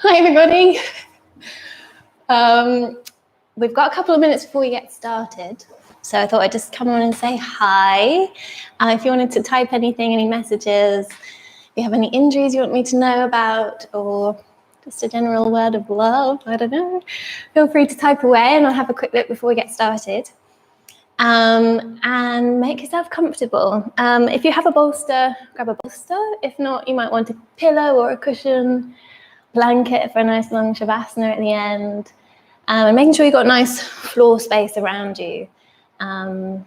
Hi, everybody. We've got a couple of minutes before we get started, so I thought I'd just come on and say hi. If you wanted to type anything, any messages, if you have any injuries you want me to know about, or just a general word of love, I don't know, feel free to type away and I'll have a quick look before we get started. And make yourself comfortable. If you have a bolster, grab a bolster. If not, you might want a pillow or a cushion, blanket for a nice long Shavasana at the end. And making sure you've got nice floor space around you. And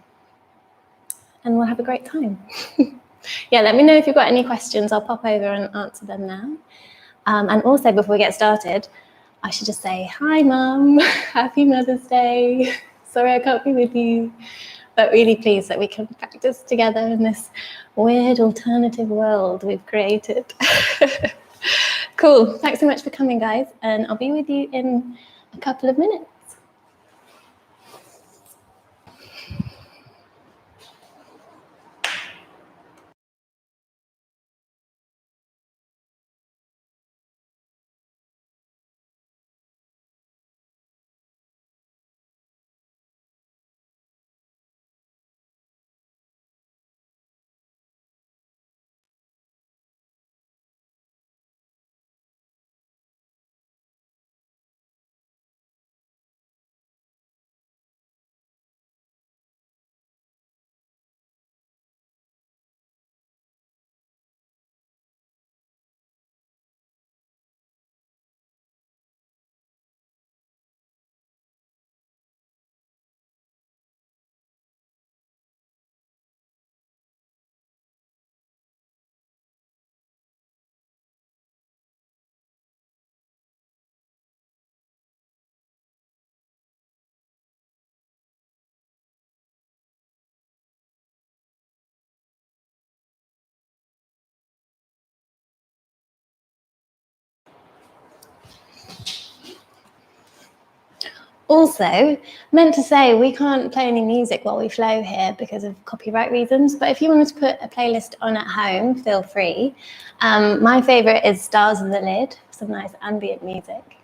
we'll have a great time. Yeah, let me know if you've got any questions. I'll pop over and answer them now. And also, before we get started, I should just say, hi, Mum. Happy Mother's Day. Sorry I can't be with you, but really pleased that we can practice together in this weird alternative world we've created. Cool. Thanks so much for coming, guys. And I'll be with you in a couple of minutes. Also, meant to say we can't play any music while we flow here because of copyright reasons, but if you wanted to put a playlist on at home, feel free. My favourite is Stars in the Lid, some nice ambient music.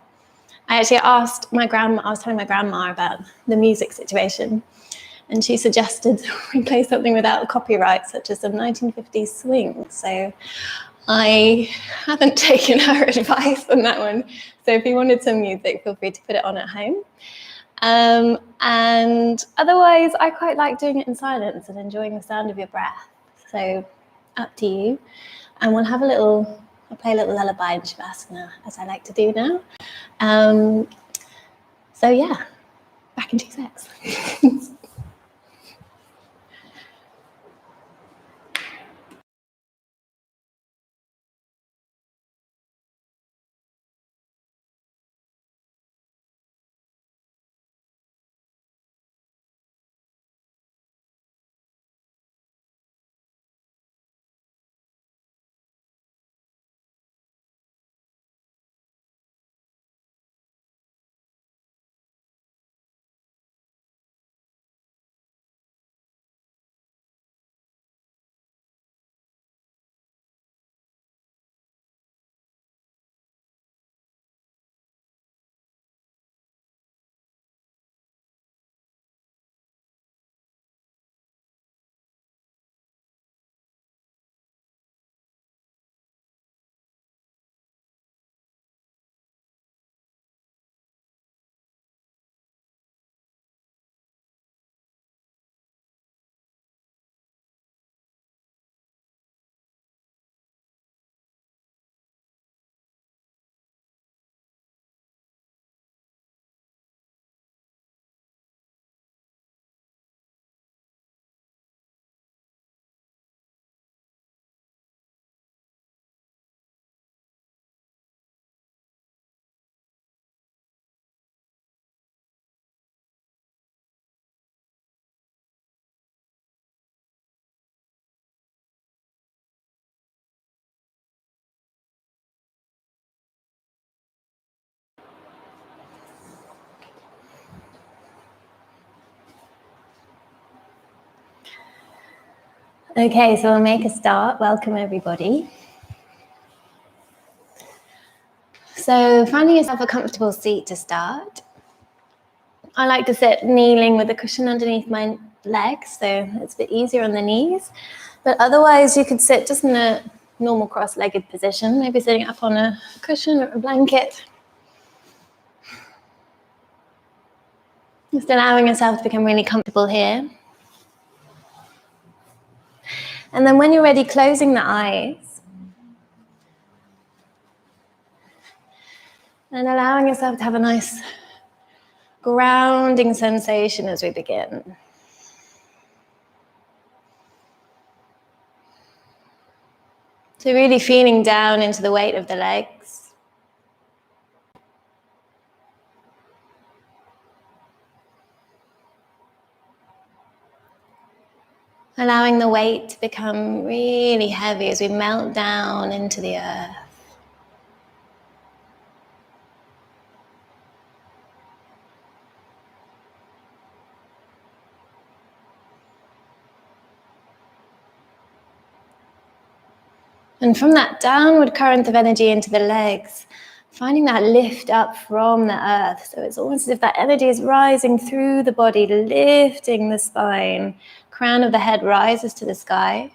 I actually asked my grandma, I was telling my grandma about the music situation, and she suggested we play something without copyright, such as some 1950s swing. So I haven't taken her advice on that one. So if you wanted some music, feel free to put it on at home. And otherwise, I quite like doing it in silence and enjoying the sound of your breath. So up to you. And we'll have I'll play a little lullaby in Shavasana, as I like to do now. So yeah, back in 2 secs. Okay, so we'll make a start. Welcome, everybody. So finding yourself a comfortable seat to start. I like to sit kneeling with a cushion underneath my legs, so it's a bit easier on the knees. But otherwise, you could sit just in a normal cross-legged position, maybe sitting up on a cushion or a blanket. Just allowing yourself to become really comfortable here. And then when you're ready, closing the eyes. And allowing yourself to have a nice grounding sensation as we begin. So really feeling down into the weight of the legs. Allowing the weight to become really heavy as we melt down into the earth. And from that downward current of energy into the legs, finding that lift up from the earth. So it's almost as if that energy is rising through the body, lifting the spine. Crown of the head rises to the sky.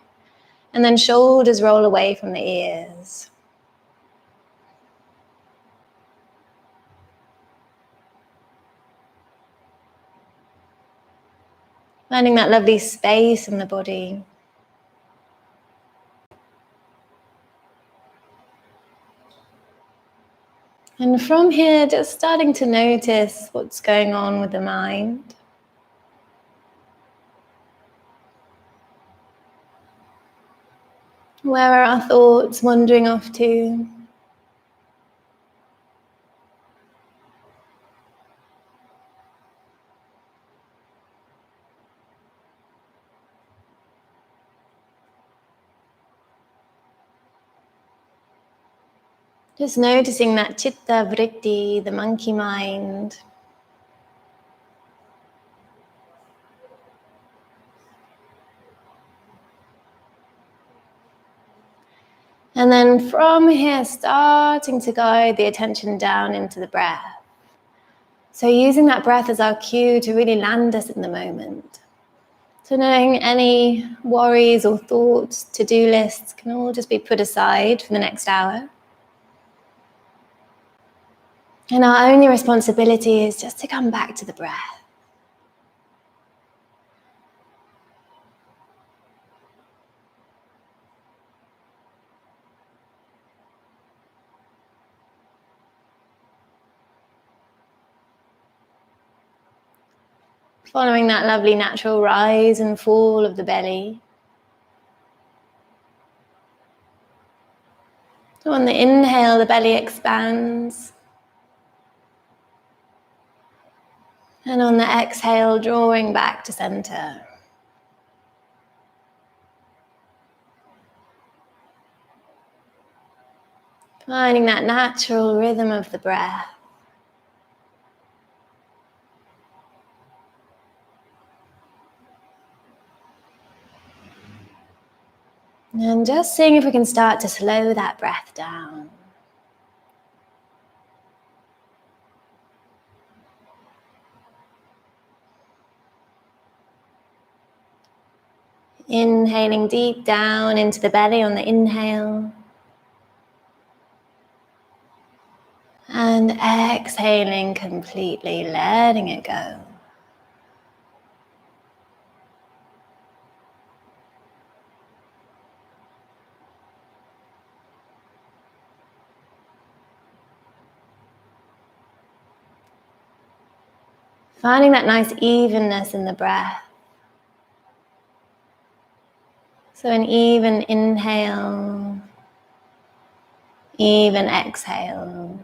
And then shoulders roll away from the ears. Finding that lovely space in the body. And from here, just starting to notice what's going on with the mind. Where are our thoughts wandering off to? Just noticing that chitta vritti, the monkey mind. And then from here, starting to guide the attention down into the breath. So using that breath as our cue to really land us in the moment. So knowing any worries or thoughts, to-do lists can all just be put aside for the next hour. And our only responsibility is just to come back to the breath. Following that lovely natural rise and fall of the belly. So on the inhale, the belly expands. And on the exhale, drawing back to center. Finding that natural rhythm of the breath. And just seeing if we can start to slow that breath down. Inhaling deep down into the belly on the inhale. And exhaling completely, letting it go. Finding that nice evenness in the breath. So an even inhale, even exhale.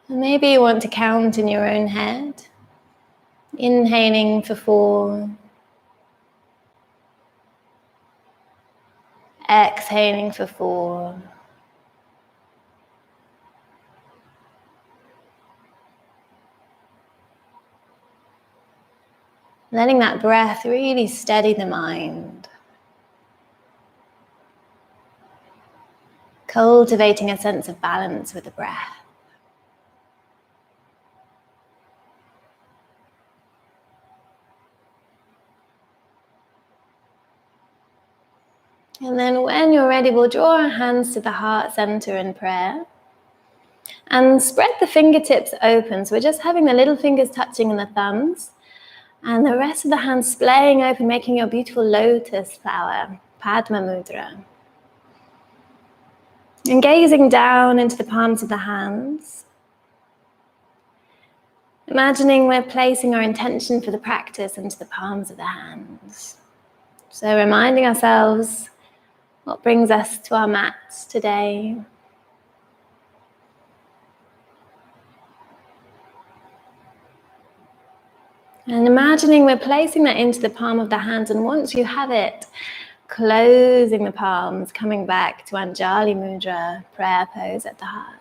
And maybe you want to count in your own head. Inhaling for 4. Exhaling for 4. Letting that breath really steady the mind. Cultivating a sense of balance with the breath. And then when you're ready, we'll draw our hands to the heart center in prayer. And spread the fingertips open. So we're just having the little fingers touching in the thumbs. And the rest of the hands splaying open, making your beautiful lotus flower, Padma Mudra. And gazing down into the palms of the hands. Imagining we're placing our intention for the practice into the palms of the hands. So reminding ourselves what brings us to our mats today. And imagining we're placing that into the palm of the hands, and once you have it, closing the palms, coming back to Anjali Mudra, prayer pose at the heart.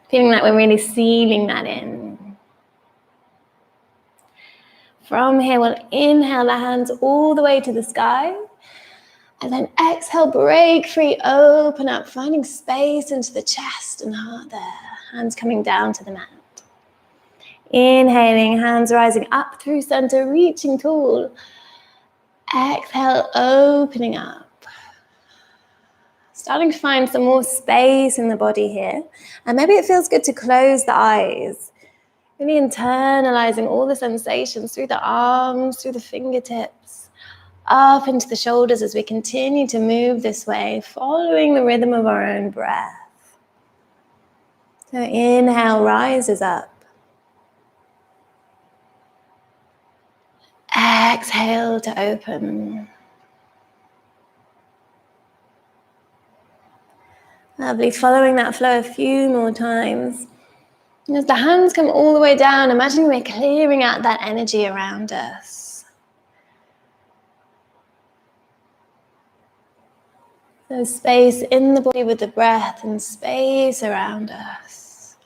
Feeling like we're really sealing that in. From here, we'll inhale the hands all the way to the sky. And then exhale, break free, open up, finding space into the chest and heart there. Hands coming down to the mat. Inhaling, hands rising up through center, reaching tall. Exhale, opening up. Starting to find some more space in the body here. And maybe it feels good to close the eyes. Really internalizing all the sensations through the arms, through the fingertips, up into the shoulders as we continue to move this way, following the rhythm of our own breath. So inhale rises up. Exhale to open. Lovely, following that flow a few more times. And as the hands come all the way down, imagine we're clearing out that energy around us. So space in the body with the breath and space around us.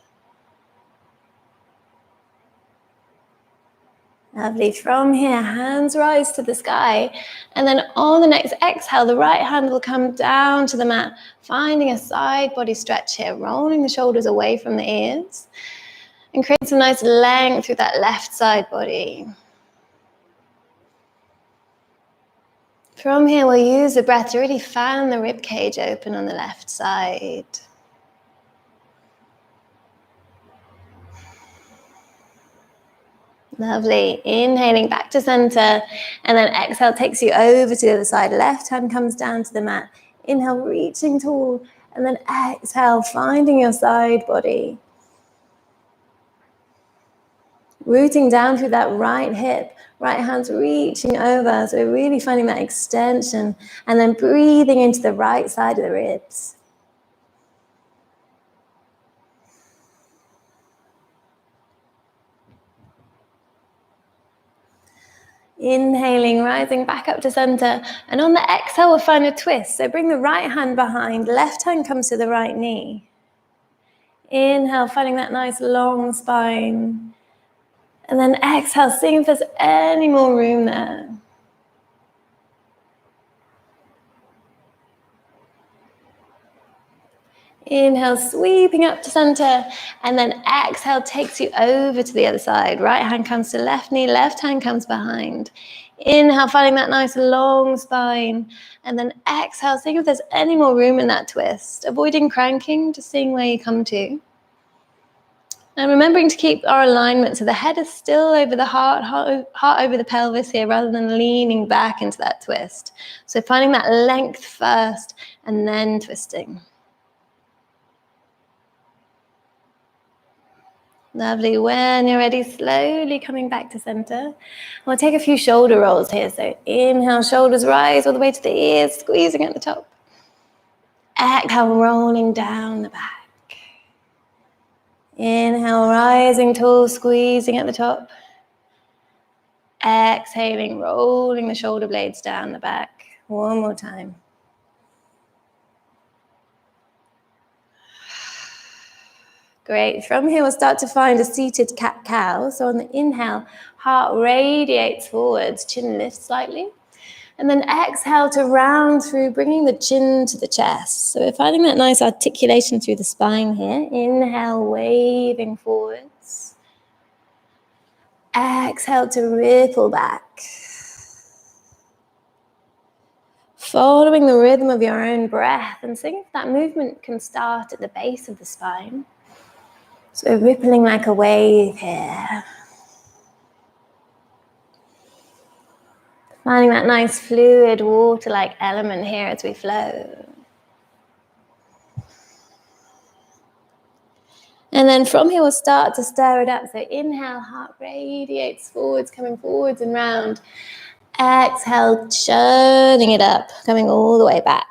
Lovely. From here, hands rise to the sky. And then on the next exhale, the right hand will come down to the mat, finding a side body stretch here, rolling the shoulders away from the ears. And create some nice length through that left side body. From here, we'll use the breath to really fan the rib cage open on the left side. Lovely. Inhaling back to center, and then exhale takes you over to the other side. Left hand comes down to the mat. Inhale, reaching tall, and then exhale, finding your side body. Rooting down through that right hip, right hand's reaching over. So we're really finding that extension, and then breathing into the right side of the ribs. Inhaling, rising back up to center. And on the exhale, we'll find a twist. So bring the right hand behind, left hand comes to the right knee. Inhale, finding that nice long spine. And then exhale, seeing if there's any more room there. Inhale, sweeping up to center, and then exhale takes you over to the other side. Right hand comes to left knee, left hand comes behind. Inhale, finding that nice long spine, and then exhale, seeing if there's any more room in that twist. Avoiding cranking, just seeing where you come to. And remembering to keep our alignment so the head is still over the heart over the pelvis here, rather than leaning back into that twist. So finding that length first, and then twisting. Lovely. When you're ready, slowly coming back to center. We'll take a few shoulder rolls here. So inhale, shoulders rise all the way to the ears, squeezing at the top. Exhale, rolling down the back. Inhale, rising tall, squeezing at the top. Exhaling, rolling the shoulder blades down the back. One more time. Great. From here, we'll start to find a seated cat-cow. So on the inhale, heart radiates forwards, chin lifts slightly. And then exhale to round through, bringing the chin to the chest. So we're finding that nice articulation through the spine here. Inhale, waving forwards. Exhale to ripple back. Following the rhythm of your own breath and seeing if that movement can start at the base of the spine. So rippling like a wave here. Finding that nice fluid water-like element here as we flow. And then from here we'll start to stir it up. So inhale, heart radiates forwards, coming forwards and round. Exhale, churning it up, coming all the way back.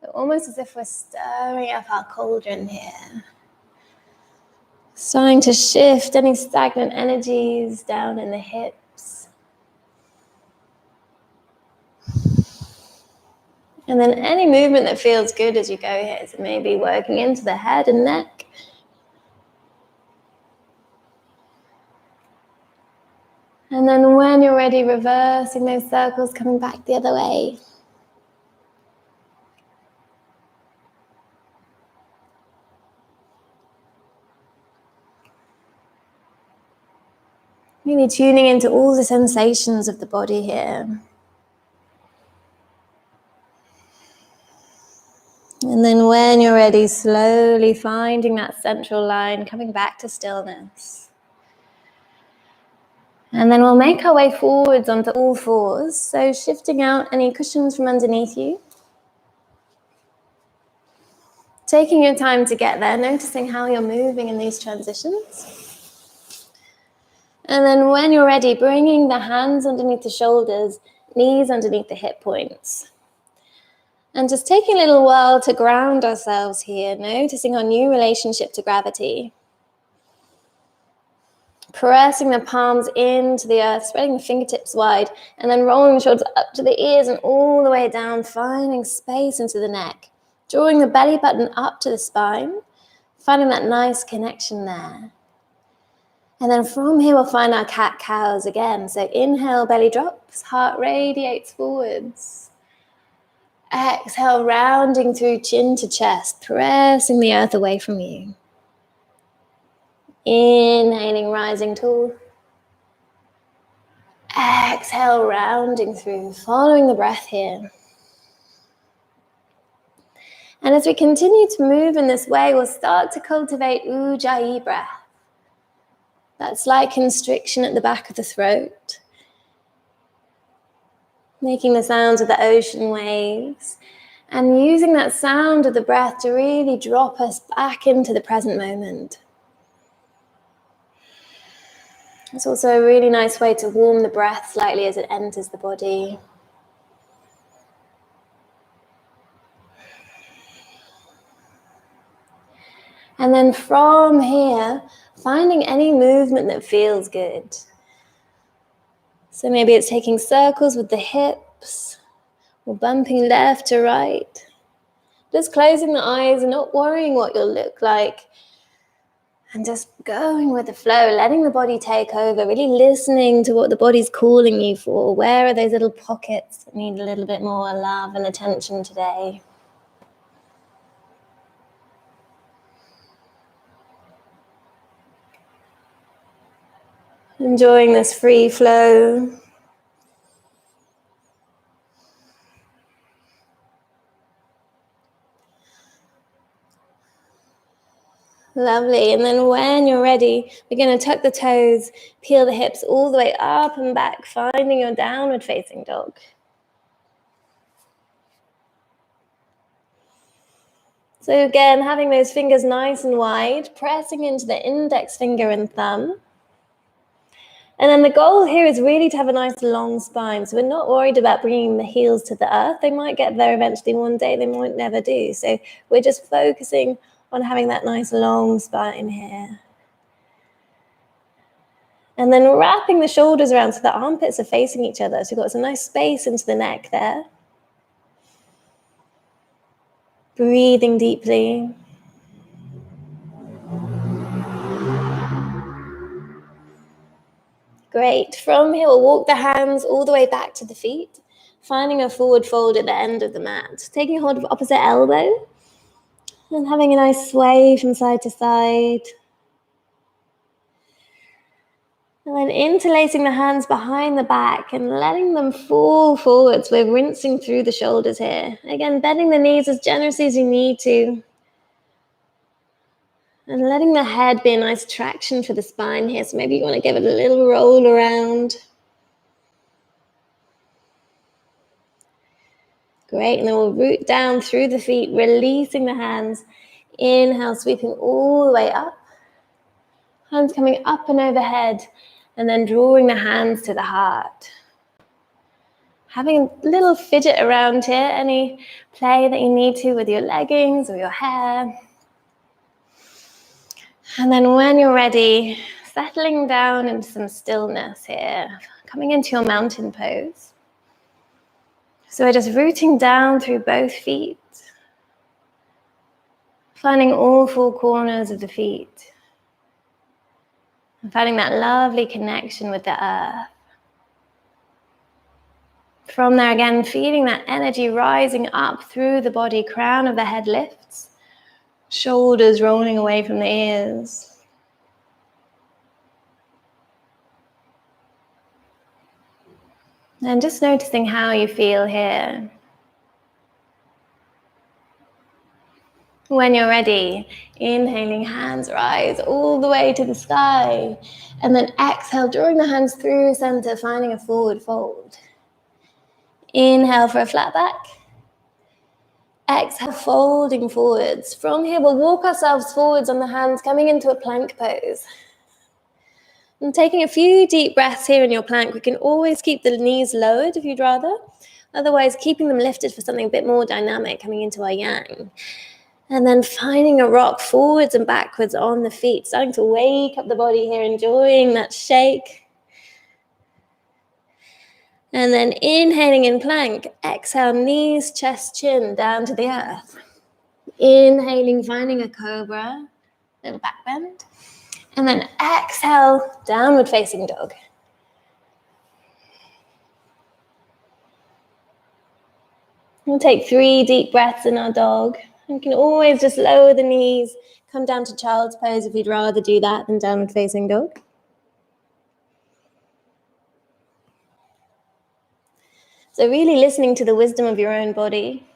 So almost as if we're stirring up our cauldron here. Starting to shift any stagnant energies down in the hips. And then any movement that feels good as you go here. So maybe working into the head and neck. And then when you're ready, reversing those circles, coming back the other way. Really tuning into all the sensations of the body here. And then when you're ready, slowly finding that central line, coming back to stillness. And then we'll make our way forwards onto all fours. So shifting out any cushions from underneath you. Taking your time to get there, noticing how you're moving in these transitions. And then when you're ready, bringing the hands underneath the shoulders, knees underneath the hip points. And just taking a little while to ground ourselves here, noticing our new relationship to gravity. Pressing the palms into the earth, spreading the fingertips wide, and then rolling the shoulders up to the ears and all the way down, finding space into the neck. Drawing the belly button up to the spine, finding that nice connection there. And then from here, we'll find our cat-cows again. So inhale, belly drops, heart radiates forwards. Exhale, rounding through chin to chest, pressing the earth away from you. Inhaling, rising tall. Exhale, rounding through, following the breath here. And as we continue to move in this way, we'll start to cultivate Ujjayi breath. That slight constriction at the back of the throat. Making the sounds of the ocean waves. And using that sound of the breath to really drop us back into the present moment. It's also a really nice way to warm the breath slightly as it enters the body. And then from here, finding any movement that feels good. So maybe it's taking circles with the hips, or bumping left to right. Just closing the eyes and not worrying what you'll look like. And just going with the flow, letting the body take over, really listening to what the body's calling you for. Where are those little pockets that need a little bit more love and attention today? Enjoying this free flow. Lovely. And then when you're ready, we're going to tuck the toes, peel the hips all the way up and back, finding your downward facing dog. So again, having those fingers nice and wide, pressing into the index finger and thumb. And then the goal here is really to have a nice long spine. So we're not worried about bringing the heels to the earth. They might get there eventually one day, they might never do. So we're just focusing on having that nice long spine here. And then wrapping the shoulders around so the armpits are facing each other. So we've got some nice space into the neck there. Breathing deeply. Great. From here, we'll walk the hands all the way back to the feet, finding a forward fold at the end of the mat. Taking hold of opposite elbow and having a nice sway from side to side. And then interlacing the hands behind the back and letting them fall forwards. We're rinsing through the shoulders here. Again, bending the knees as generously as you need to. And letting the head be a nice traction for the spine here. So maybe you want to give it a little roll around. Great, and then we'll root down through the feet, releasing the hands. Inhale, sweeping all the way up. Hands coming up and overhead, and then drawing the hands to the heart. Having a little fidget around here, any play that you need to with your leggings or your hair. And then when you're ready, settling down into some stillness here, coming into your mountain pose. So we're just rooting down through both feet, finding all four corners of the feet, and finding that lovely connection with the earth. From there again, feeling that energy rising up through the body, crown of the head lifts, shoulders rolling away from the ears. And just noticing how you feel here. When you're ready, inhaling, hands rise all the way to the sky. And then exhale, drawing the hands through center, finding a forward fold. Inhale for a flat back. Exhale, folding forwards. From here, we'll walk ourselves forwards on the hands, coming into a plank pose. And taking a few deep breaths here in your plank. We can always keep the knees lowered if you'd rather. Otherwise, keeping them lifted for something a bit more dynamic, coming into our yang. And then finding a rock forwards and backwards on the feet. Starting to wake up the body here, enjoying that shake. And then inhaling in plank. Exhale, knees, chest, chin, down to the earth. Inhaling, finding a cobra. Little back bend. And then exhale, downward facing dog. We'll take 3 deep breaths in our dog. You can always just lower the knees, come down to child's pose if you'd rather do that than downward facing dog. So really listening to the wisdom of your own body.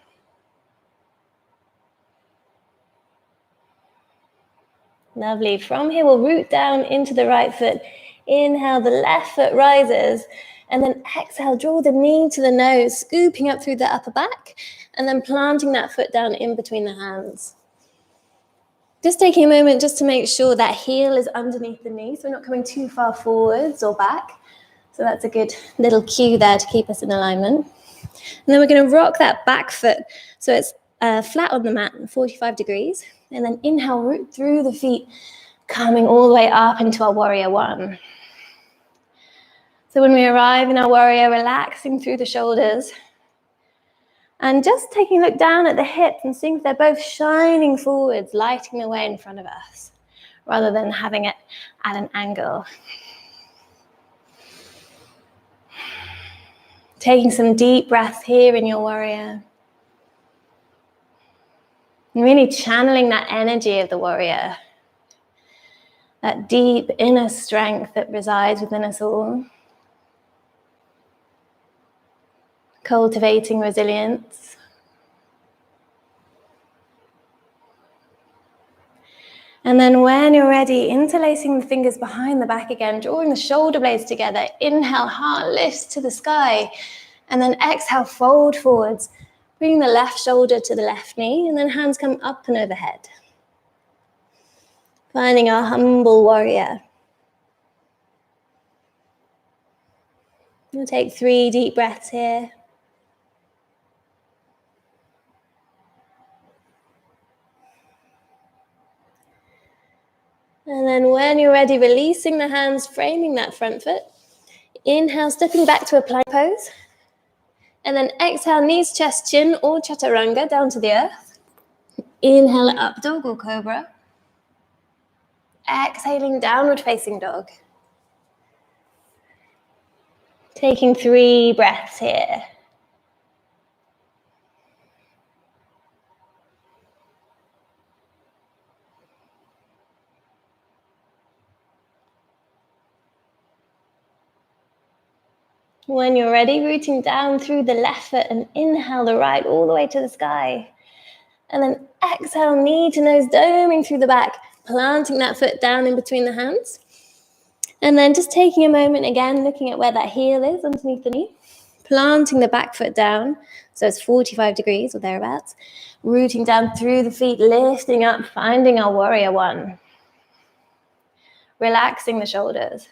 Lovely. From here, we'll root down into the right foot. Inhale, the left foot rises. And then exhale, draw the knee to the nose, scooping up through the upper back. And then planting that foot down in between the hands. Just taking a moment just to make sure that heel is underneath the knee. So we're not coming too far forwards or back. So that's a good little cue there to keep us in alignment. And then we're going to rock that back foot. So it's flat on the mat, 45 degrees. And then inhale, root through the feet, coming all the way up into our warrior one. So when we arrive in our warrior, relaxing through the shoulders. And just taking a look down at the hips and seeing if they're both shining forwards, lighting the way in front of us, rather than having it at an angle. Taking some deep breaths here in your warrior. And really channeling that energy of the warrior. That deep inner strength that resides within us all. Cultivating resilience. And then when you're ready, interlacing the fingers behind the back again, drawing the shoulder blades together. Inhale, heart lifts to the sky. And then exhale, fold forwards. Bring the left shoulder to the left knee, and then hands come up and overhead. Finding our humble warrior. We'll take 3 deep breaths here. And then when you're ready, releasing the hands, framing that front foot. Inhale, stepping back to a plank pose. And then exhale, knees, chest, chin, or chaturanga down to the earth. Inhale, up dog or cobra. Exhaling, downward facing dog. Taking 3 breaths here. When you're ready, rooting down through the left foot and inhale the right all the way to the sky. And then exhale, knee to nose, doming through the back, planting that foot down in between the hands. And then just taking a moment again, looking at where that heel is underneath the knee. Planting the back foot down, so it's 45 degrees or thereabouts. Rooting down through the feet, lifting up, finding our warrior one. Relaxing the shoulders.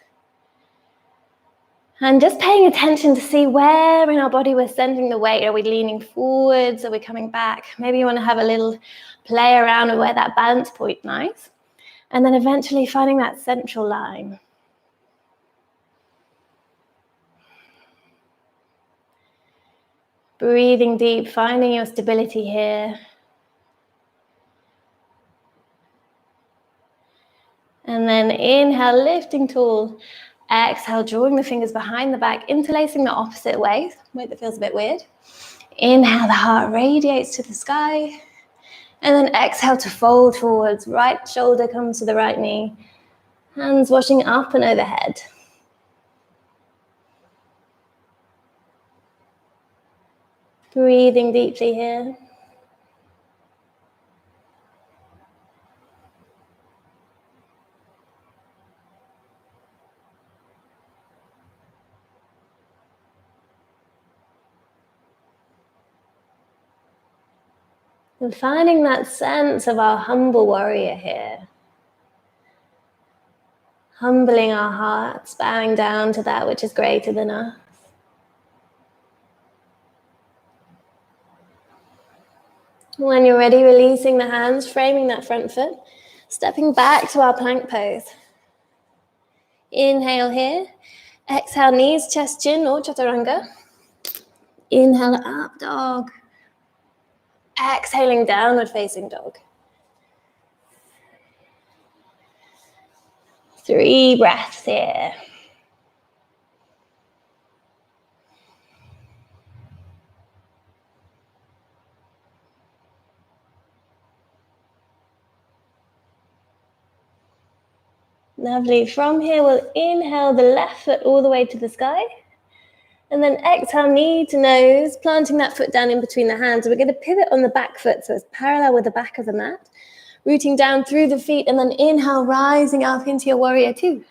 And just paying attention to see where in our body we're sending the weight. Are we leaning forwards? Are we coming back? Maybe you want to have a little play around with where that balance point lies. And then eventually finding that central line. Breathing deep, finding your stability here. And then inhale, lifting tall. Exhale, drawing the fingers behind the back, interlacing the opposite way. Wait, that feels a bit weird. Inhale, the heart radiates to the sky. And then exhale to fold forwards. Right shoulder comes to the right knee. Hands washing up and overhead. Breathing deeply here. And finding that sense of our humble warrior here. Humbling our hearts, bowing down to that which is greater than us. When you're ready, releasing the hands, framing that front foot, stepping back to our plank pose. Inhale here. Exhale, knees, chest, chin, or chaturanga. Inhale, up dog. Exhaling, downward facing dog. 3 breaths here. Lovely. From here, we'll inhale the left foot all the way to the sky. And then exhale, knee to nose, planting that foot down in between the hands. We're going to pivot on the back foot, so it's parallel with the back of the mat. Rooting down through the feet, and then inhale, rising up into your warrior two.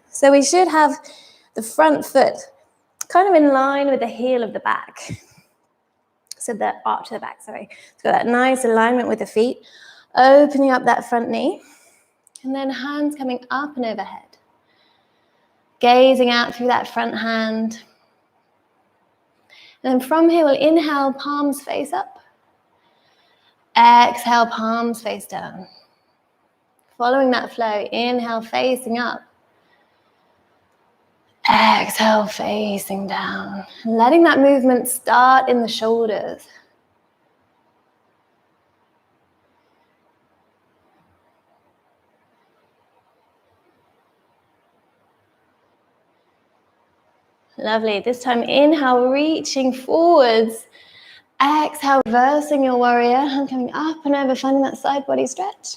So we should have the front foot kind of in line with the heel of the back. So the arch of the back, sorry. So that nice alignment with the feet, opening up that front knee, and then hands coming up and overhead. Gazing out through that front hand. And then from here, we'll inhale, palms face up. Exhale, palms face down. Following that flow, inhale, facing up. Exhale, facing down. Letting that movement start in the shoulders. Lovely. This time, inhale, reaching forwards. Exhale, reversing your warrior and coming up and over, finding that side body stretch.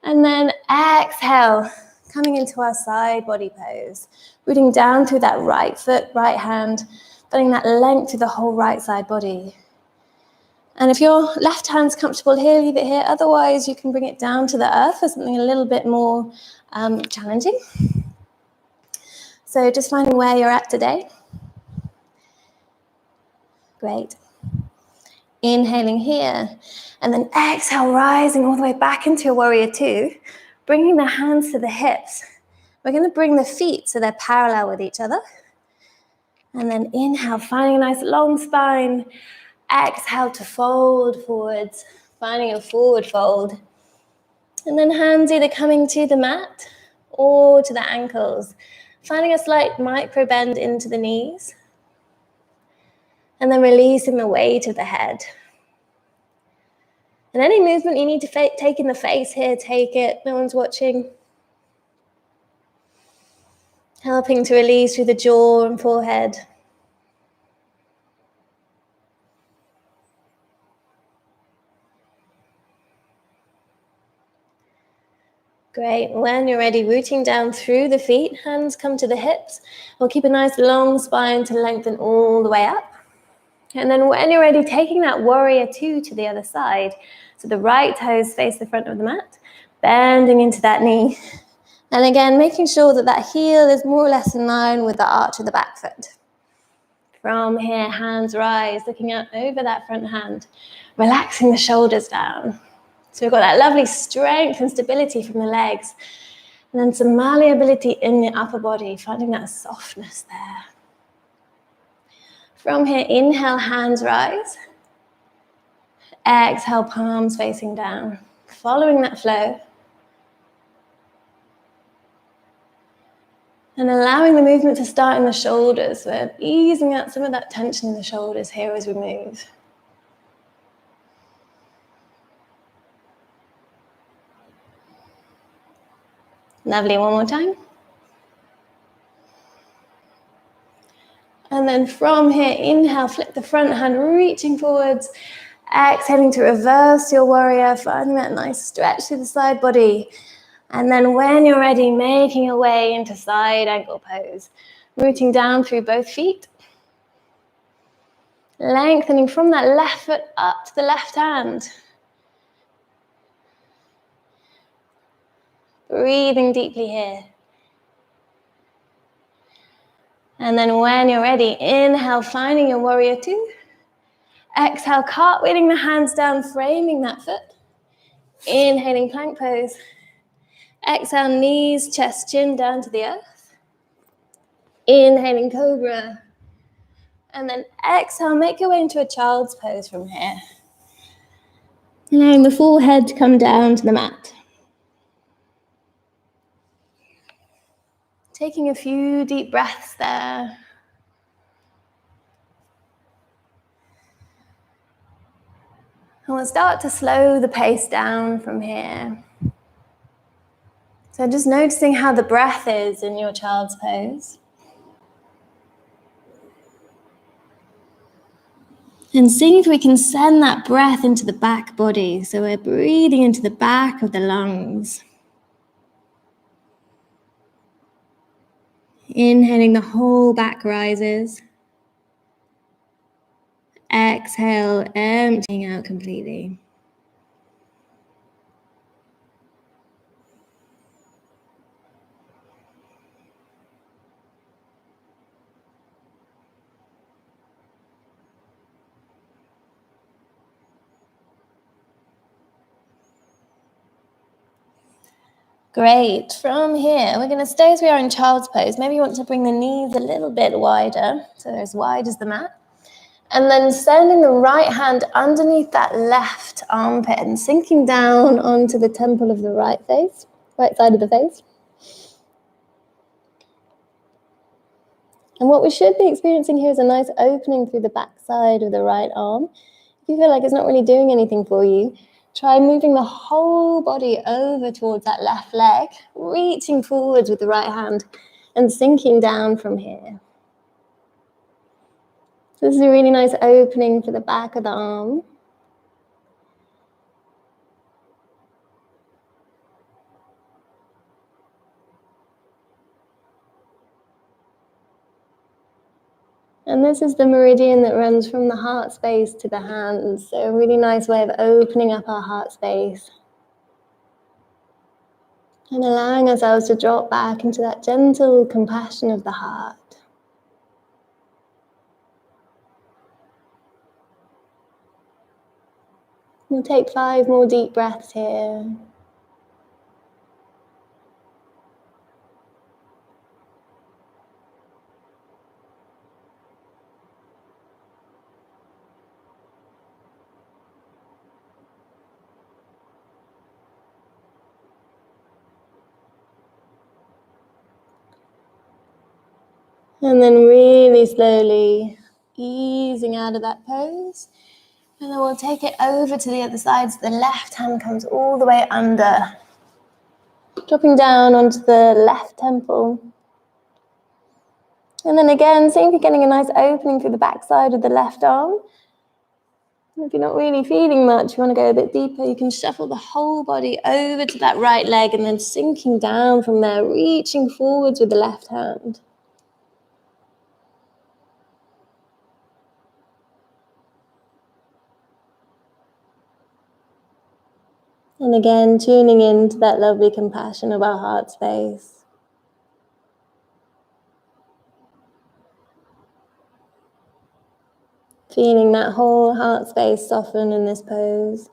And then exhale, coming into our side body pose. Rooting down through that right foot, right hand, feeling that length to the whole right side body. And if your left hand's comfortable here, leave it here. Otherwise, you can bring it down to the earth for something a little bit more challenging. So just finding where you're at today. Great. Inhaling here, and then exhale, rising all the way back into your warrior two, bringing the hands to the hips. We're going to bring the feet so they're parallel with each other. And then inhale, finding a nice long spine. Exhale to fold forwards, finding a forward fold. And then hands either coming to the mat or to the ankles, finding a slight micro bend into the knees. And then releasing the weight of the head. And any movement you need to take in the face here, take it. No one's watching. helping to release through the jaw and forehead. Great. When you're ready, rooting down through the feet, hands come to the hips. We'll keep a nice long spine to lengthen all the way up. And then when you're ready, taking that warrior two to the other side. So the right toes face the front of the mat, bending into that knee. And again, making sure that that heel is more or less in line with the arch of the back foot. From here, hands rise, looking out over that front hand, relaxing the shoulders down. So we've got that lovely strength and stability from the legs. And then some malleability in the upper body, finding that softness there. From here, inhale, hands rise. Exhale, palms facing down. Following that flow. And allowing the movement to start in the shoulders. So easing out some of that tension in the shoulders here as we move. Lovely, one more time. And then from here, inhale, flip the front hand, reaching forwards. Exhaling to reverse your warrior, finding that nice stretch through the side body. And then when you're ready, making your way into side angle pose. Rooting down through both feet. Lengthening from that left foot up to the left hand. Breathing deeply here. And then when you're ready, inhale, finding your warrior two. Exhale, cartwheeling the hands down, framing that foot. Inhaling, plank pose. Exhale, knees, chest, chin down to the earth. Inhaling, cobra. And then exhale, make your way into a child's pose from here. Allowing the forehead to come down to the mat. Taking a few deep breaths there. And we'll start to slow the pace down from here. So just noticing how the breath is in your child's pose. And seeing if we can send that breath into the back body. So we're breathing into the back of the lungs. Inhaling, the whole back rises. Exhale, emptying out completely. Great. From here, we're going to stay as we are in child's pose. Maybe you want to bring the knees a little bit wider, so they're as wide as the mat. And then sending the right hand underneath that left armpit and sinking down onto the temple of the right face, right side of the face. And what we should be experiencing here is a nice opening through the back side of the right arm. If you feel like it's not really doing anything for you, try moving the whole body over towards that left leg, reaching forwards with the right hand and sinking down from here. So this is a really nice opening for the back of the arm. And this is the meridian that runs from the heart space to the hands. So a really nice way of opening up our heart space. And allowing ourselves to drop back into that gentle compassion of the heart. We'll take 5 more deep breaths here. And then really slowly easing out of that pose. And then we'll take it over to the other side. So the left hand comes all the way under. Dropping down onto the left temple. And then again, same if you're getting a nice opening through the back side of the left arm. And if you're not really feeling much, you want to go a bit deeper, you can shuffle the whole body over to that right leg and then sinking down from there, reaching forwards with the left hand. And again, tuning into that lovely compassion of our heart space. Feeling that whole heart space soften in this pose.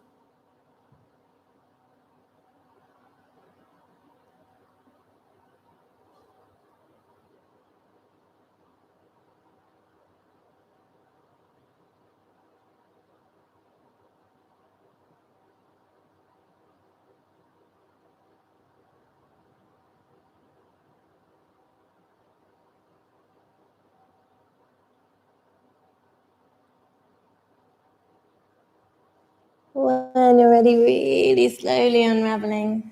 When you're ready, really slowly unraveling.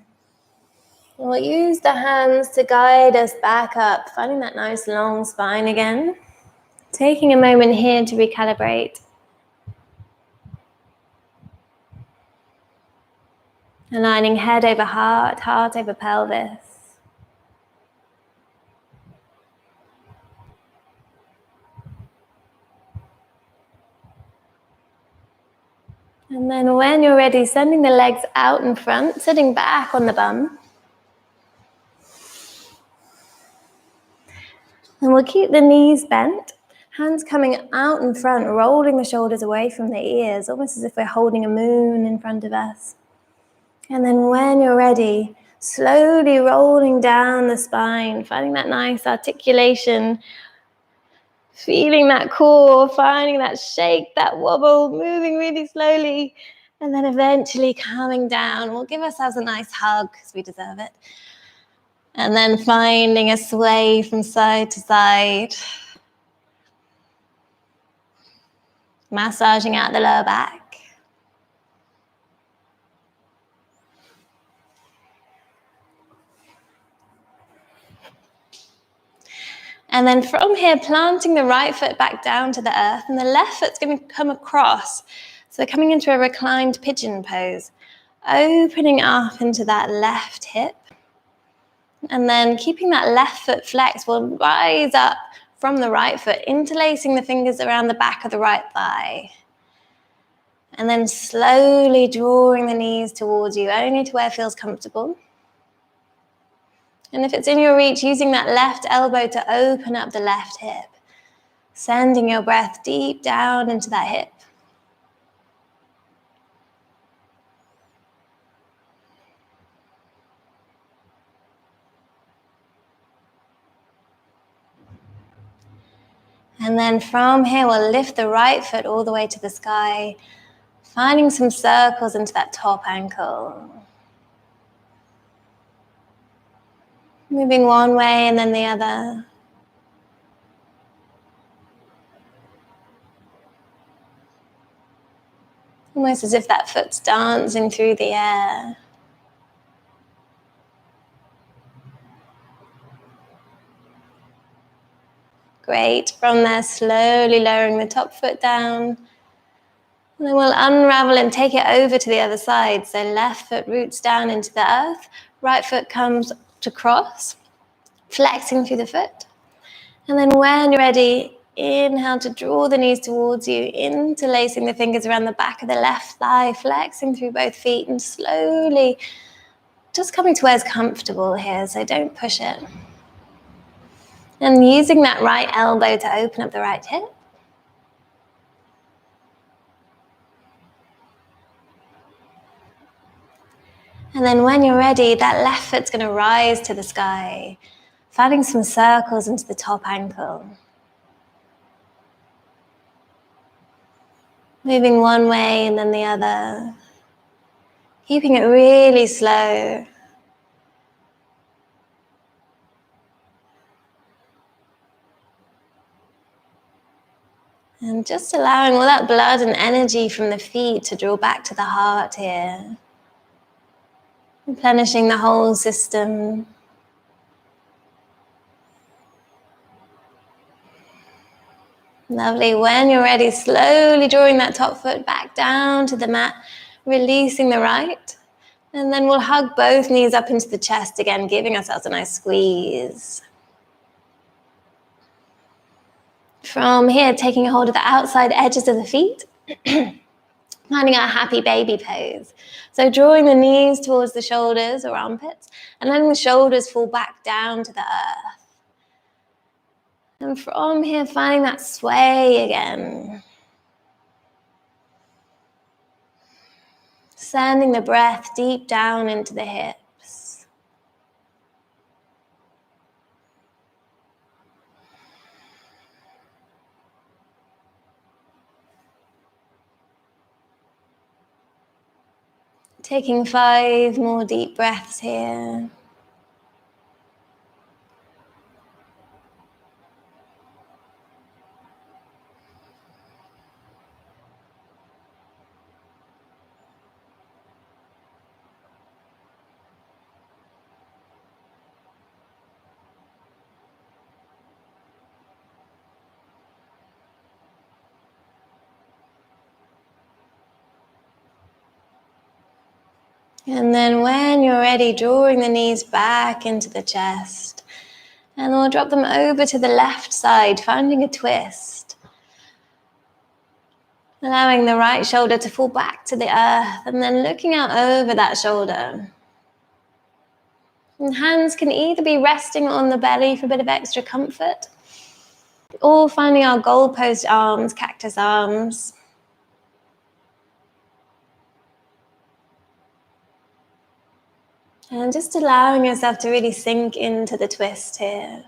We'll use the hands to guide us back up, finding that nice long spine again. Taking a moment here to recalibrate. Aligning head over heart, heart over pelvis. And then when you're ready, sending the legs out in front, sitting back on the bum. And we'll keep the knees bent, hands coming out in front, rolling the shoulders away from the ears, almost as if we're holding a moon in front of us. And then when you're ready, slowly rolling down the spine, finding that nice articulation, feeling that core, finding that shake, that wobble, moving really slowly, and then eventually coming down. We'll give ourselves a nice hug because we deserve it. And then finding a sway from side to side. Massaging out the lower back. And then from here, planting the right foot back down to the earth, and the left foot's going to come across. So we're coming into a reclined pigeon pose, opening up into that left hip. And then keeping that left foot flexed, we'll rise up from the right foot, interlacing the fingers around the back of the right thigh. And then slowly drawing the knees towards you, only to where it feels comfortable. And if it's in your reach, using that left elbow to open up the left hip. Sending your breath deep down into that hip. And then from here, we'll lift the right foot all the way to the sky, finding some circles into that top ankle. Moving one way and then the other. Almost as if that foot's dancing through the air. Great. From there, slowly lowering the top foot down. And then we'll unravel and take it over to the other side. So left foot roots down into the earth. Right foot comes to cross, flexing through the foot. And then when you're ready, inhale to draw the knees towards you, interlacing the fingers around the back of the left thigh, flexing through both feet and slowly just coming to where's comfortable here, so don't push it. And using that right elbow to open up the right hip. And then when you're ready, that left foot's going to rise to the sky, finding some circles into the top ankle. Moving one way and then the other. Keeping it really slow. And just allowing all that blood and energy from the feet to draw back to the heart here. Replenishing the whole system. Lovely. When you're ready, slowly drawing that top foot back down to the mat, releasing the right. And then we'll hug both knees up into the chest again, giving ourselves a nice squeeze. From here, taking a hold of the outside edges of the feet, finding our happy baby pose. So drawing the knees towards the shoulders or armpits, and letting the shoulders fall back down to the earth. And from here, finding that sway again. Sending the breath deep down into the hips. Taking 5 more deep breaths here. And then when you're ready, drawing the knees back into the chest. And we'll drop them over to the left side, finding a twist. Allowing the right shoulder to fall back to the earth and then looking out over that shoulder. And hands can either be resting on the belly for a bit of extra comfort, or finding our goalpost arms, cactus arms. And just allowing yourself to really sink into the twist here.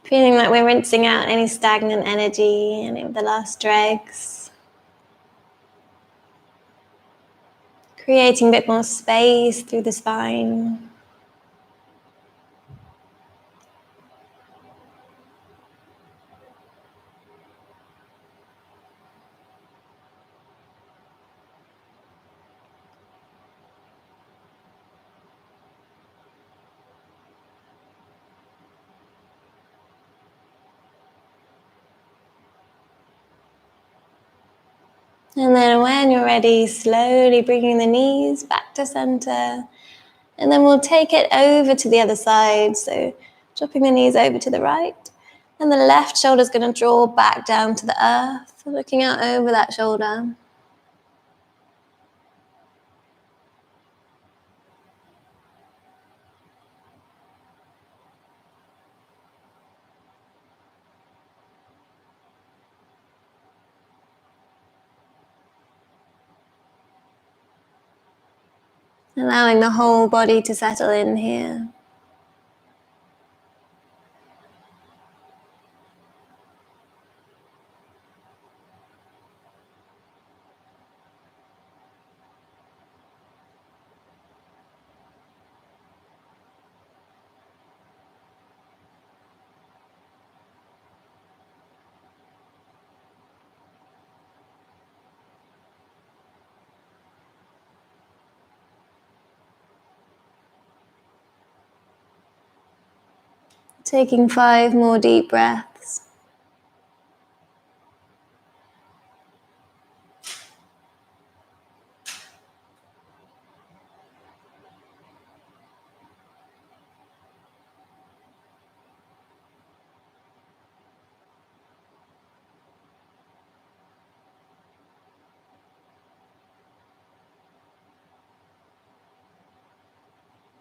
Feeling like we're rinsing out any stagnant energy, any of the last dregs. Creating a bit more space through the spine. And then when you're ready, slowly bringing the knees back to center. And then we'll take it over to the other side. So dropping the knees over to the right. And the left shoulder is going to draw back down to the earth, looking out over that shoulder. Allowing the whole body to settle in here. Taking 5 more deep breaths.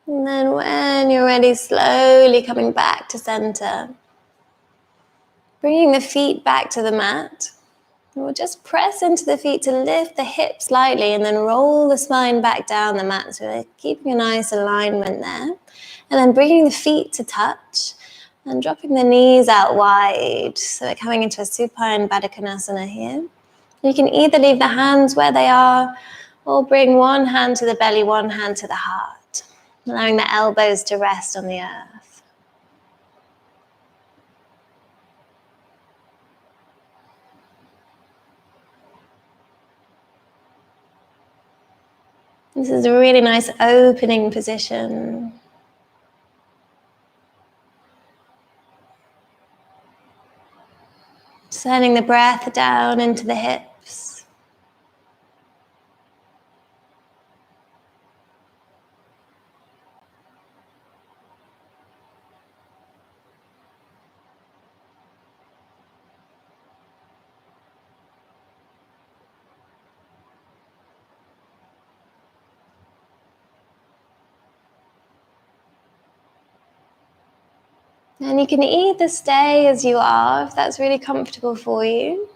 And then when you're ready, slowly coming back to center. Bringing the feet back to the mat. We'll just press into the feet to lift the hips slightly and then roll the spine back down the mat. So we're keeping a nice alignment there. And then bringing the feet to touch and dropping the knees out wide. So we're coming into a supine Baddha Konasana here. You can either leave the hands where they are or bring one hand to the belly, one hand to the heart. Allowing the elbows to rest on the earth. This is a really nice opening position. Sending the breath down into the hips. And you can either stay as you are, if that's really comfortable for you.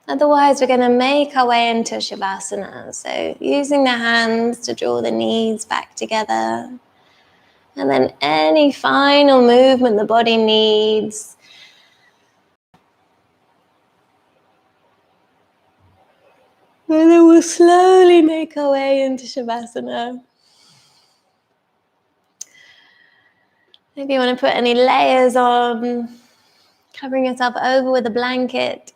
Otherwise, we're going to make our way into Shavasana. So using the hands to draw the knees back together. And then any final movement the body needs. And then we'll slowly make our way into Shavasana. Maybe you want to put any layers on, covering yourself over with a blanket.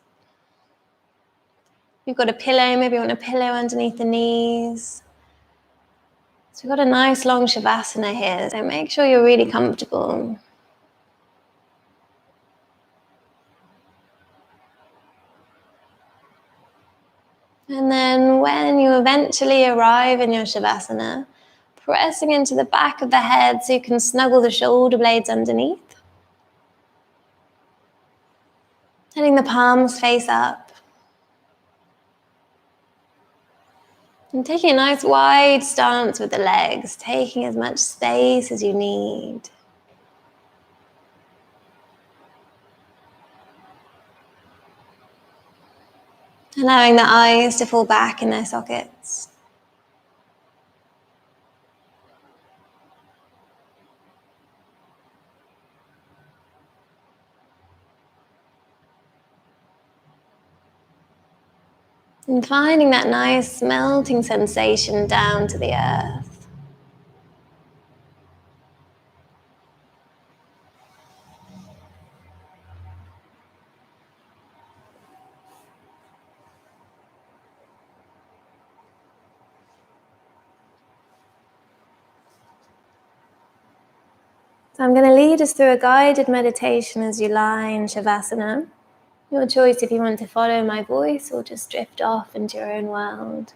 If you've got a pillow, maybe you want a pillow underneath the knees. So we've got a nice long Shavasana here, so make sure you're really comfortable. And then when you eventually arrive in your Shavasana, pressing into the back of the head so you can snuggle the shoulder blades underneath. Letting the palms face up. And taking a nice wide stance with the legs, taking as much space as you need. Allowing the eyes to fall back in their sockets. And finding that nice melting sensation down to the earth. So I'm going to lead us through a guided meditation as you lie in Shavasana. Your choice if you want to follow my voice or just drift off into your own world.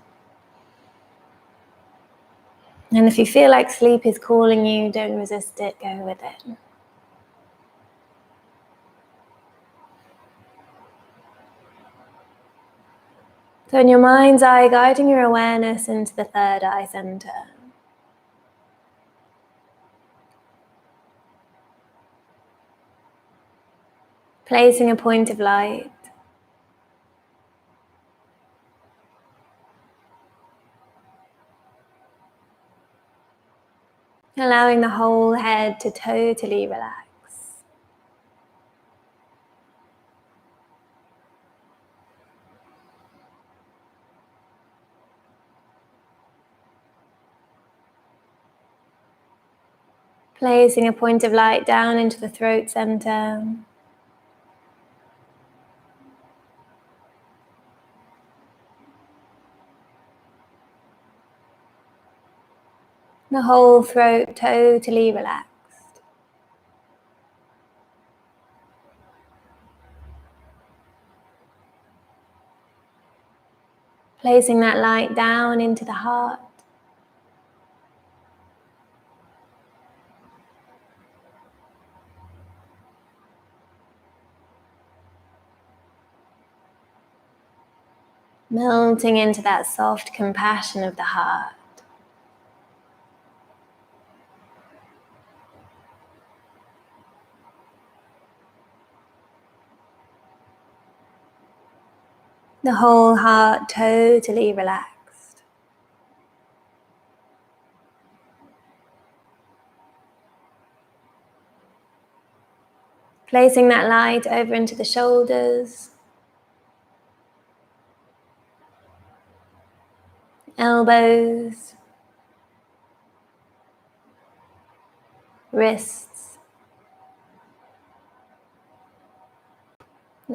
And if you feel like sleep is calling you, don't resist it, go with it. So in your mind's eye, guiding your awareness into the third eye center. Placing a point of light. Allowing the whole head to totally relax. Placing a point of light down into the throat center. The whole throat totally relaxed. Placing that light down into the heart. Melting into that soft compassion of the heart. The whole heart totally relaxed. Placing that light over into the shoulders, elbows, wrists,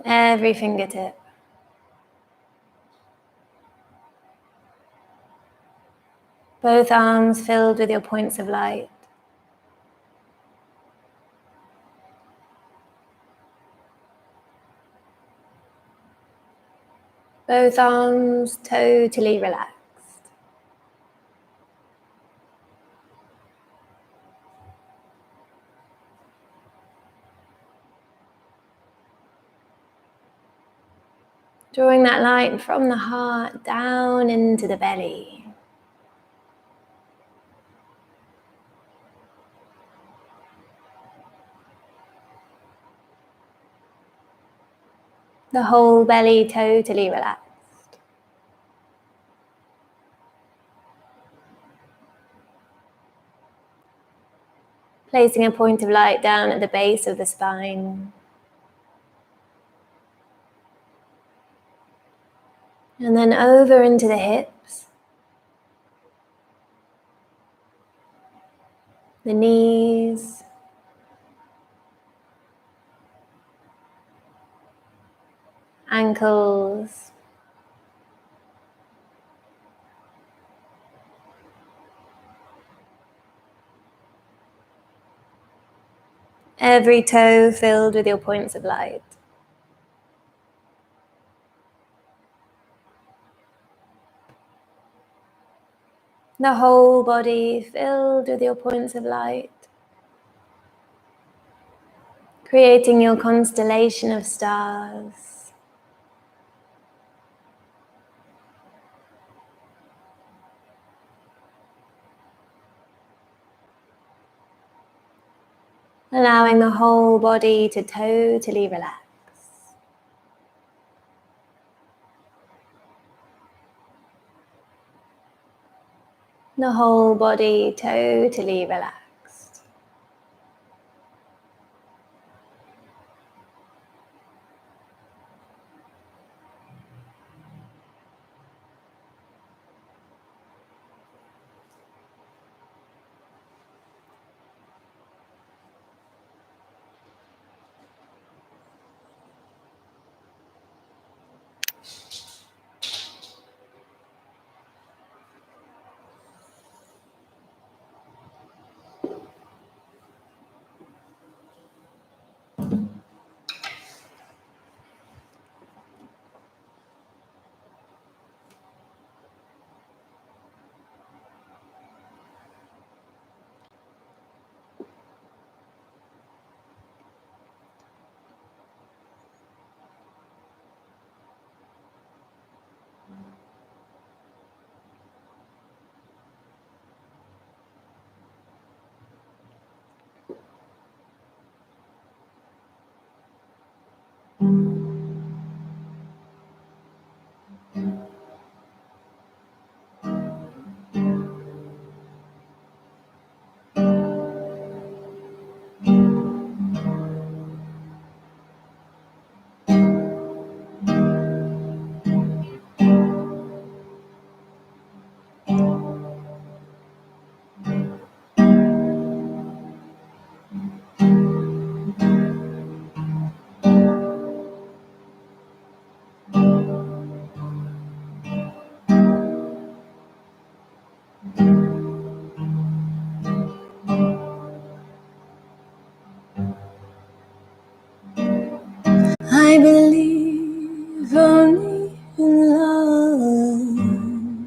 every fingertip. Both arms filled with your points of light. Both arms totally relaxed. Drawing that light from the heart down into the belly. The whole belly totally relaxed. Placing a point of light down at the base of the spine. And then over into the hips, the knees, ankles, every toe filled with your points of light. The whole body filled with your points of light, creating your constellation of stars. Allowing the whole body to totally relax. The whole body totally relaxed. I believe only in love.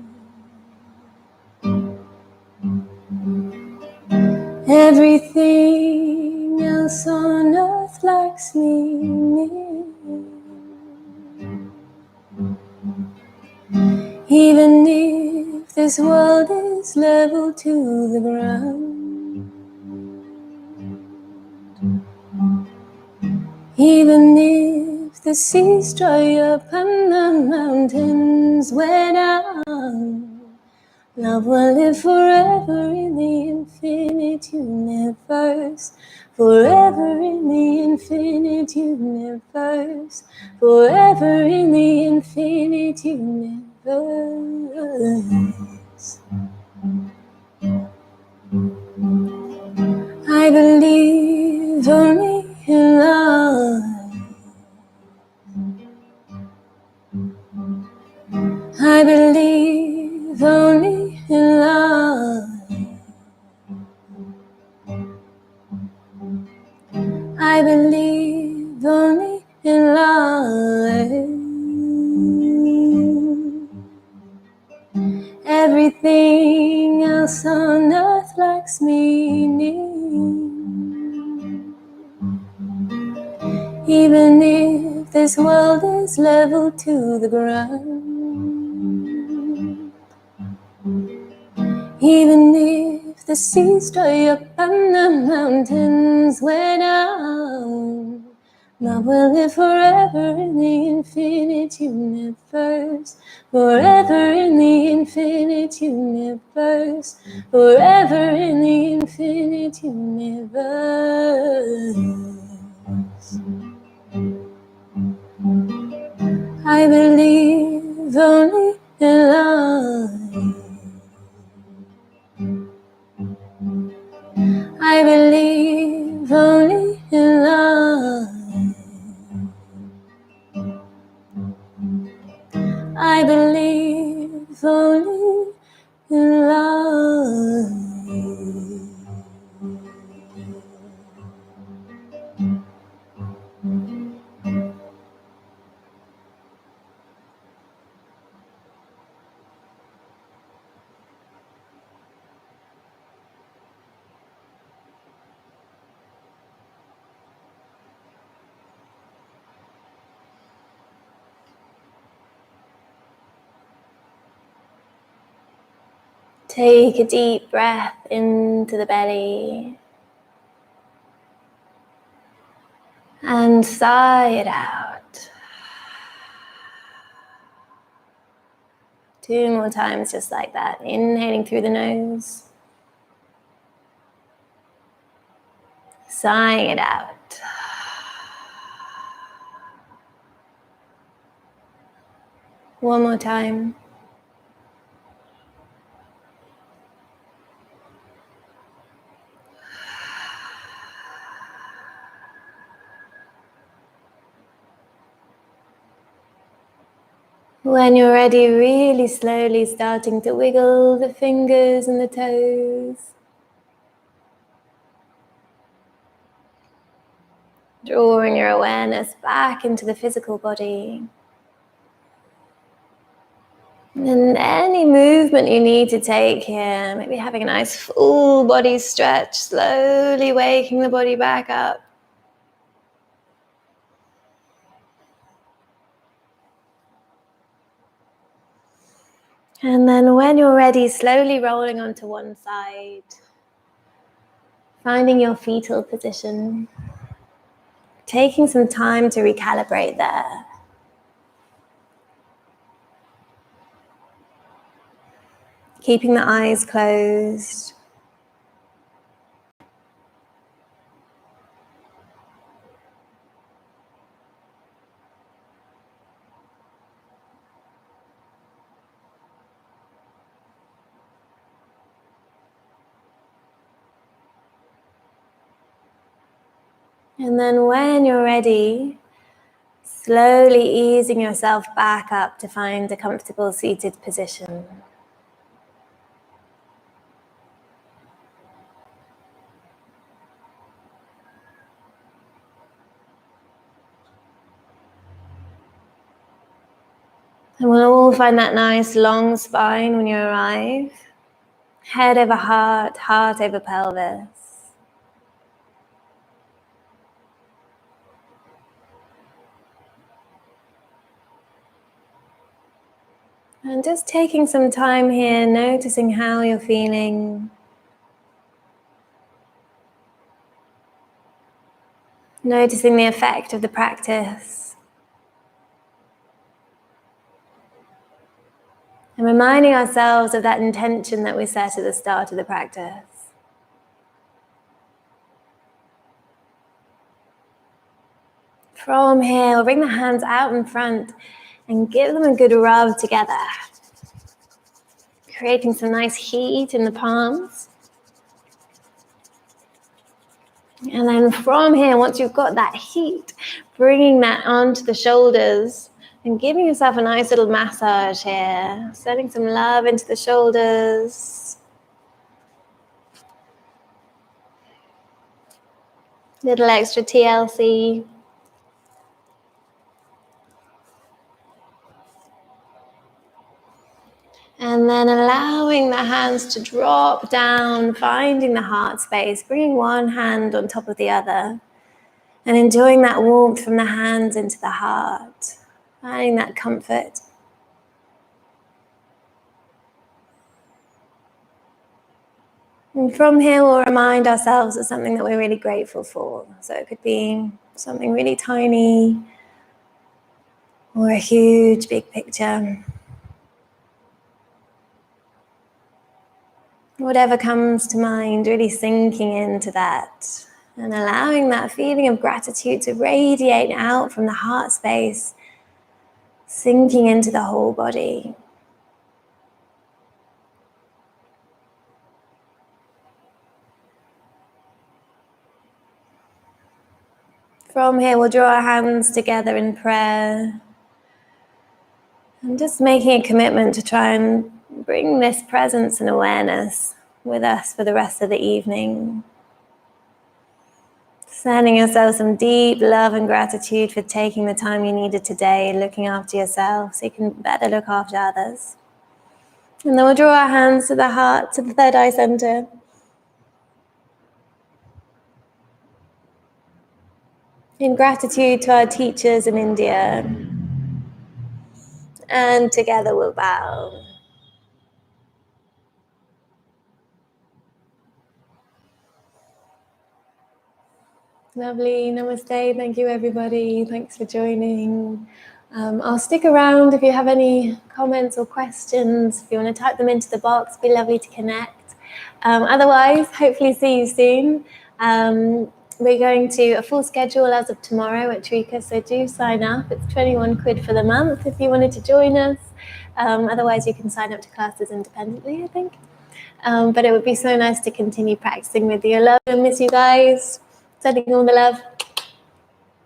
Everything else on earth lacks meaning. Even if this world is level to the ground, even if the seas dry up and the mountains wear down, love will live forever in the infinite universe. Forever in the infinite universe. Forever in the infinite universe. I believe only in love. I believe only in love. I believe only in love. Nothing else on earth lacks meaning. Even if this world is leveled to the ground. Even if the seas dry up and the mountains wear down, love will live forever in the infinite universe. Forever in the infinite universe. Forever in the infinite universe. I believe only in love. I believe only in love. I believe only in love. Take a deep breath into the belly and sigh it out. 2 more times just like that. Inhaling through the nose. Sighing it out. One more time. When you're ready, really slowly starting to wiggle the fingers and the toes. Drawing your awareness back into the physical body. And any movement you need to take here, maybe having a nice full body stretch, slowly waking the body back up. And then when you're ready, slowly rolling onto one side, finding your fetal position, taking some time to recalibrate there. Keeping the eyes closed. And then when you're ready, slowly easing yourself back up to find a comfortable seated position. And we'll all find that nice long spine when you arrive. Head over heart, heart over pelvis. And just taking some time here, noticing how you're feeling. Noticing the effect of the practice. And reminding ourselves of that intention that we set at the start of the practice. From here, we'll bring the hands out in front and give them a good rub together. Creating some nice heat in the palms. And then from here, once you've got that heat, bringing that onto the shoulders and giving yourself a nice little massage here. Sending some love into the shoulders. Little extra TLC. And then allowing the hands to drop down, finding the heart space, bringing one hand on top of the other, and enjoying that warmth from the hands into the heart, finding that comfort. And from here, we'll remind ourselves of something that we're really grateful for. So it could be something really tiny or a huge, big picture. Whatever comes to mind, really sinking into that and allowing that feeling of gratitude to radiate out from the heart space, sinking into the whole body. From here, we'll draw our hands together in prayer and just making a commitment to try and bring this presence and awareness with us for the rest of the evening. Sending yourself some deep love and gratitude for taking the time you needed today, looking after yourself so you can better look after others. And then we'll draw our hands to the heart, to the third eye center. In gratitude to our teachers in India. And together we'll bow. Lovely. Namaste. Thank you, everybody. Thanks for joining. I'll stick around if you have any comments or questions. If you want to type them into the box, it'd be lovely to connect. Otherwise, hopefully see you soon. We're going to a full schedule as of tomorrow at Trika, so do sign up. It's 21 quid for the month if you wanted to join us. Otherwise, you can sign up to classes independently, I think. But it would be so nice to continue practicing with you. I love and miss you guys. Sending all the love.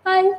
Bye.